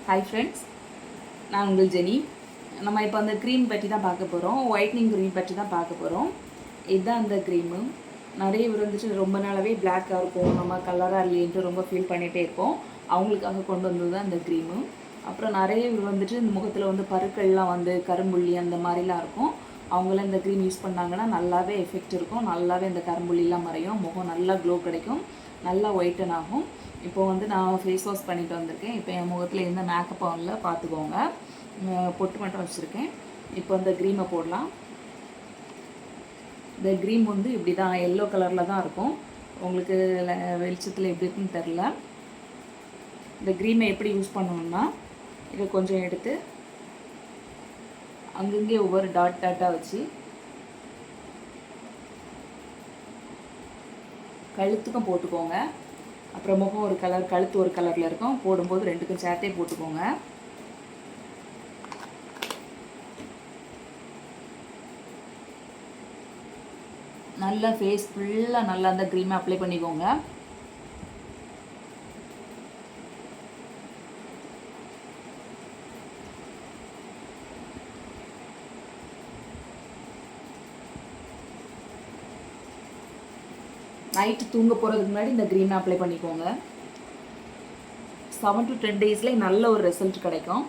Hi friends, நான் உங்கள் Jenny. நம்ம இப்போ அந்த க்ரீம் பற்றி தான் பார்க்க போகிறோம். ஒயிட்னிங் க்ரீம் பற்றி தான் பார்க்க போகிறோம். இதுதான் அந்த க்ரீமு. நிறைய பேர் வந்துட்டு ரொம்ப நாளாகவே பிளாக்காக இருக்கும், நம்ம கலராக இல்லைன்ட்டு ரொம்ப ஃபீல் பண்ணிகிட்டே இருப்போம். அவங்களுக்காக கொண்டு வந்தது தான் இந்த க்ரீமு. அப்புறம் நிறைய பேர் வந்துட்டு இந்த முகத்தில் வந்து பருக்கள்லாம் வந்து கரும்புள்ளி அந்த மாதிரிலாம் இருக்கும். அவங்களாம் இந்த க்ரீம் யூஸ் பண்ணாங்கன்னா நல்லாவே எஃபெக்ட் இருக்கும். நல்லாவே இந்த கரும்புள்ளிலாம் மறையும், முகம் நல்லா க்ளோ கிடைக்கும், நல்லா ஒயிட்டன் ஆகும். இப்போ வந்து நான் ஃபேஸ் வாஷ் பண்ணிட்டு வந்திருக்கேன். இப்போ என் முகத்தில் எந்த மேக்கப்பும் இல்லை, பார்த்துக்கோங்க. பொட்டு மட்டும் வச்சுருக்கேன். இப்போ இந்த க்ரீமை போடலாம். இந்த க்ரீம் வந்து இப்படி தான் எல்லோ கலரில் தான் இருக்கும். உங்களுக்கு வெளிச்சத்தில் எப்படி இருக்குன்னு தெரில. இந்த க்ரீமை எப்படி யூஸ் பண்ணணும்னா, இதை கொஞ்சம் எடுத்து அங்கங்கே ஒவ்வொரு டாட்டாக வச்சு கழுத்துக்கும் போட்டுக்கோங்க. அப்புறம் முகம் ஒரு கலர், கழுத்து ஒரு கலரில் இருக்கும். போடும்போது ரெண்டுக்கும் சேர்த்தே போட்டுக்கோங்க. நல்லா ஃபேஸ் ஃபுல்லாக நல்லா அந்த க்ரீமை அப்ளை பண்ணிக்கோங்க. நைட்டு தூங்க போகிறதுக்கு முன்னாடி இந்த க்ரீமை அப்ளை பண்ணிக்கோங்க. 7 to 10 டேஸில் நல்ல ஒரு ரிசல்ட் கிடைக்கும்.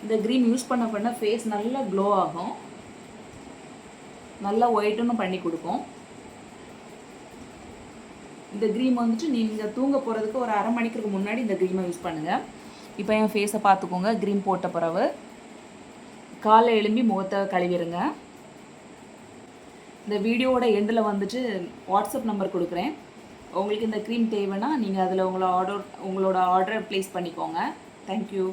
இந்த க்ரீம் யூஸ் பண்ண ஃபேஸ் நல்லா க்ளோ ஆகும், நல்லா ஒயிட்டனும் பண்ணி கொடுக்கும். இந்த க்ரீம் வந்துட்டு நீங்கள் தூங்க போகிறதுக்கு ஒரு அரை மணிக்கு முன்னாடி இந்த க்ரீமை யூஸ் பண்ணுங்கள். இப்போ என் ஃபேஸை பார்த்துக்கோங்க. க்ரீம் போட்ட பிறகு காலை எழும்பி முகத்தை கழுவிடுங்க. இந்த வீடியோவோட எண்டில் வந்துட்டு வாட்ஸ்அப் நம்பர் கொடுக்குறேன். உங்களுக்கு இந்த க்ரீம் தேவைன்னா நீங்கள் அதில் உங்களோட ஆர்டரை ப்ளேஸ் பண்ணிக்கோங்க. தேங்க்யூ.